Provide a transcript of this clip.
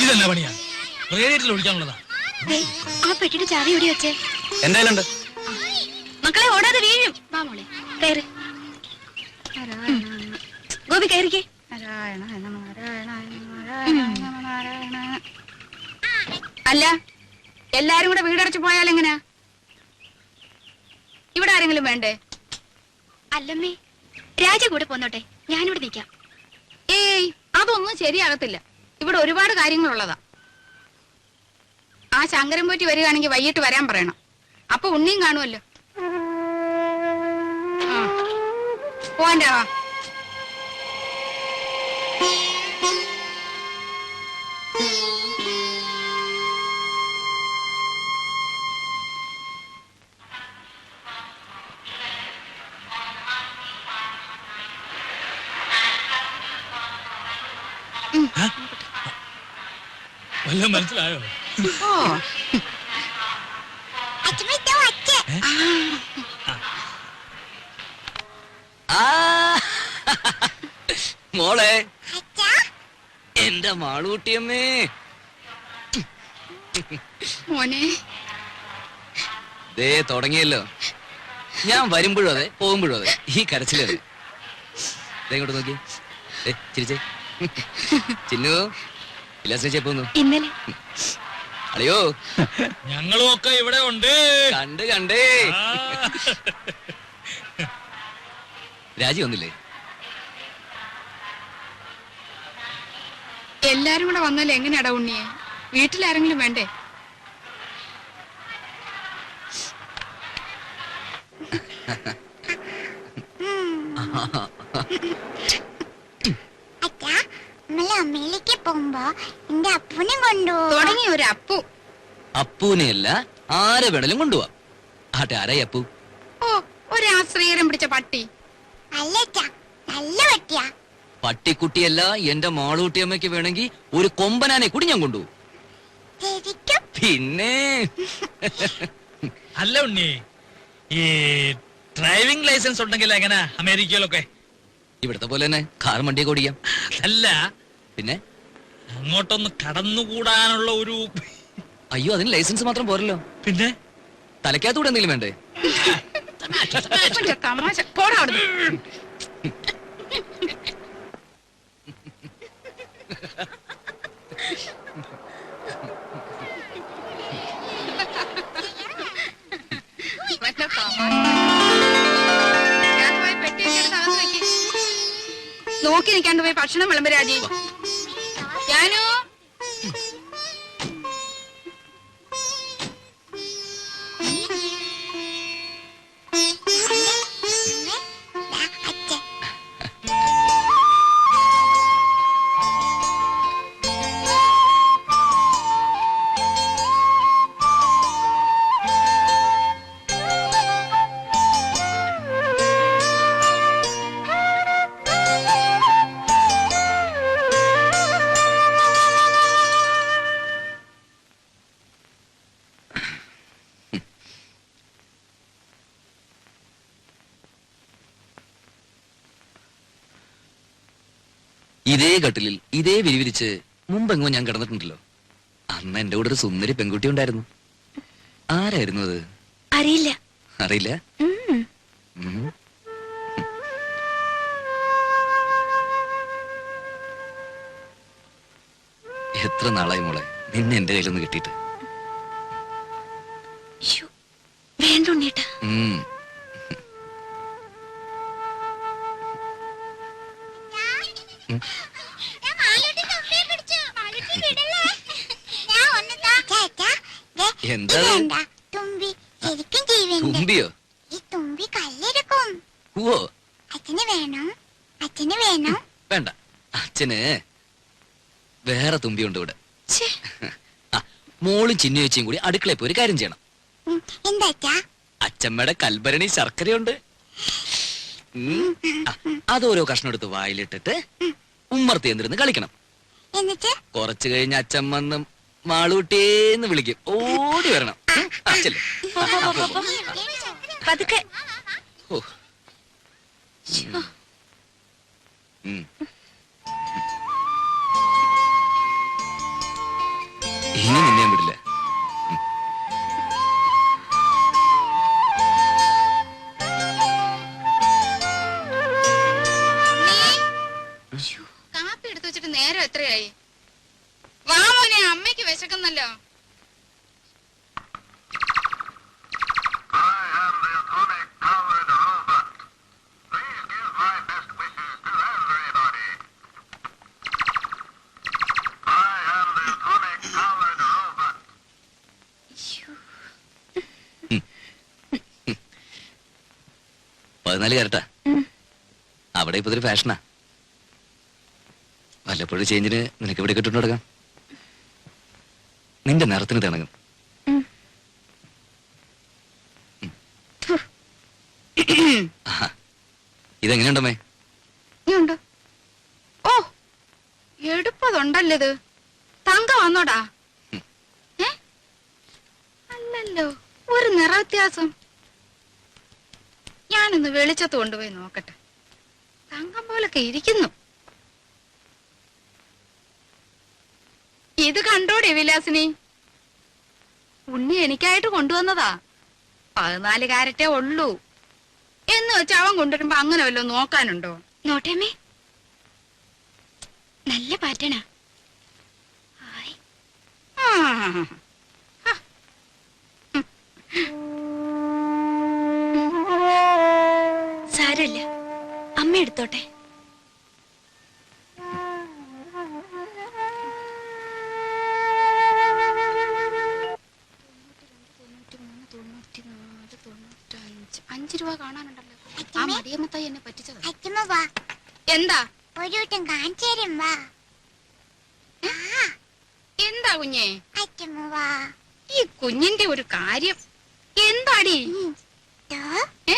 ഇതെന്നാ പണിയാ? റേഡിയേറ്ററിൽ ഒഴിക്കാനുള്ളതാ. ആ പെട്ടിട്ട് ചാവി ഓടി വെച്ചേ. എന്തായാലും മക്കളെ ഓടാതെ വീഴും. വാ മോളെ കയറി. ഗോപി കയറിക്കേ. അല്ല, എല്ലാരും കൂടെ വീടടച്ചു പോയാൽ എങ്ങനെയാ? ഇവിടെ ആരെങ്കിലും വേണ്ടേ? അല്ലമ്മേ, രാജ കൂടെ പോന്നോട്ടെ, ഞാനിവിടെ നിൽക്കാം. ഏയ്, അതൊന്നും ശരിയാകത്തില്ല. ഇവിടെ ഒരുപാട് കാര്യങ്ങളുള്ളതാ. ആ ശങ്കരൻ പോറ്റി വരികയാണെങ്കിൽ വൈകിട്ട് വരാൻ പറയണം. അപ്പൊ ഉണ്ണിയും കാണുമല്ലോ. പോവാൻ്റെ വാ. വല്ലതും മനസ്സിലായോ? ഓ, മോളെ, എന്റെ മാളൂട്ടിയമ്മേ. മോനെ, ദേ തുടങ്ങിയല്ലോ. ഞാൻ വരുമ്പോഴും അതെ, പോകുമ്പോഴും അതെ, ഈ കരച്ചിലത്. ഇങ്ങോട്ട് നോക്കി, ചിരിച്ചേ. ചിന്നു ഇല്ലാസ്പോന്നു. ഇന്നലെ അളിയോ, ഞങ്ങളും ഒക്കെ ഇവിടെ ഉണ്ട്. കണ്ടേ. രാജി വന്നില്ലേ? എല്ലാരും കൂടെ വന്നാലും എങ്ങനെയാടാ ഉണ്ണിയെ? വീട്ടിലാരെങ്കിലും വേണ്ടേ? അമ്മയിലേക്ക് പോകുമ്പോ എന്റെ അപ്പൂനെ കൊണ്ടുപോകും. തുടങ്ങി ഒരു അപ്പു. അപ്പൂനെയല്ല, ആരെ വേണേലും കൊണ്ടുപോവാ. ആട്ടെ, ആരായി അപ്പു? ഓ, ഒരു ആശ്രയരം പിടിച്ച പട്ടി. അല്ല നല്ല പട്ടിയാ. പട്ടിക്കുട്ടിയല്ല, എന്റെ മാളൂട്ടിയമ്മയ്ക്ക് വേണമെങ്കിൽ ഒരു കൊമ്പനാനെ കൂടി ഞാൻ കൊണ്ടുപോകും. പിന്നെ അല്ല ഉണ്ണി, ഈ ഡ്രൈവിംഗ് ലൈസൻസ് ഉണ്ടെങ്കിൽ എങ്ങനെ അമേരിക്കയിലൊക്കെ? ഇവിടത്തെ പോലെ തന്നെ കാർ വണ്ടിയൊക്കെ ഓടിക്കാം. അല്ല പിന്നെ അങ്ങോട്ടൊന്ന് കടന്നുകൂടാനുള്ള ഒരു... അയ്യോ, അതിന് ലൈസൻസ് മാത്രം പോരല്ലോ. പിന്നെ തലയ്ക്കകത്തൂടെ എന്തെങ്കിലും വേണ്ടേ? തമാശ. പോടാ അവിടുന്ന്. നോക്കി നിൽക്കാണ്ട് പോയി ഭക്ഷണം വിളമ്പ് രാജി. ഞാനോ ഇതേ കട്ടിലിൽ ഇതേ വിരിവിരിച്ച് മുമ്പെങ്ങോ ഞാൻ കിടന്നിട്ടുണ്ടല്ലോ. അന്ന് എന്റെ കൂടെ ഒരു സുന്ദരി പെൺകുട്ടി ഉണ്ടായിരുന്നു. ആരായിരുന്നു അത്? അറിയില്ല. അറിയില്ല? എത്ര നാളായി മോളെ നിന്നെ എന്റെ കയ്യിലൊന്ന് കിട്ടിയിട്ട്. വേണ്ടുണ്ണേട്ടാ. എന്താ തുമ്പിയോ? ഈ തുമ്പി കല്ലെടുക്കും. ഓ, അച്ഛന് വേണോ? വേണ്ട, അച്ഛന് വേറെ തുമ്പിയുണ്ട് ഇവിടെ. മോളും ചിന്നു ചേച്ചിയും കൂടി അടുക്കളയിൽ പോയി ഒരു കാര്യം ചെയ്യണം. എന്താ? അച്ഛമ്മയുടെ കൽഭരണി ശർക്കരയുണ്ട്. അതോരോ കഷ്ണം എടുത്ത് വായിലിട്ടിട്ട് ഉമ്മർത്തി എന്തിരുന്ന് കളിക്കണം. എന്നിട്ട് കുറച്ചു കഴിഞ്ഞ് അച്ഛമ്മന്ന് മാളൂട്ടേന്ന് വിളിക്കും. ഓടി വരണം. അച്ഛല്ലേ പതുക്കെ. ഓ, കാപ്പി എടുത്തു വെച്ചിട്ട് നേരം എത്രയായി? വാ മോനെ, അമ്മയ്ക്ക് വിശക്കുന്നല്ലോ. പതിനാല് കരട്ടാ. അവിടെ ഇപ്പൊ ഇതൊരു ഫാഷനാ. വല്ലപ്പോഴും ചേഞ്ചിന് നിനക്ക് ഇവിടെ കിട്ടുന്നു തുടങ്ങാം. നിന്റെ നിറത്തിന് തിണങ്ങും. ഇതെങ്ങനെയുണ്ടമ്മേ? ഉണ്ട്. ഓ, എടുപ്പതുണ്ടല്ലോ ഇത്. തങ്ക വന്നോടാ? അല്ലല്ലോ, ഒരു നിറ വ്യത്യാസം. ഞാനൊന്ന് വെളിച്ചത്ത് കൊണ്ടുപോയി നോക്കട്ടെ. തങ്കം പോലൊക്കെ ഇരിക്കുന്നു. ഇത് കണ്ടോടെ വിലാസിനി? ഉണ്ണി എനിക്കായിട്ട് കൊണ്ടുവന്നതാ. 14 കാരറ്റേ ഉള്ളൂ എന്ന് വെച്ച് അവൻ കൊണ്ടുവരുമ്പോ അങ്ങനെ വല്ലോ നോക്കാനുണ്ടോ? നോട്ടേമ്മേ, നല്ല പാറ്റേണാ. ആ, സാരമില്ല, അമ്മ എടുത്തോട്ടെ. $5 കാണാനുണ്ടല്ലോ. ആ മടിയമ്മത്തായി എന്നെ പറ്റിച്ചത്. അച്ഛമ്മ വാ, എന്താ? ഒരു വട്ടം കാണിച്ചു തരും വാ. എന്താ കുഞ്ഞേ? അച്ഛമ്മ വാ. ഈ കുഞ്ഞിന്റെ ഒരു കാര്യം എന്താടി? ദോ. ഏ?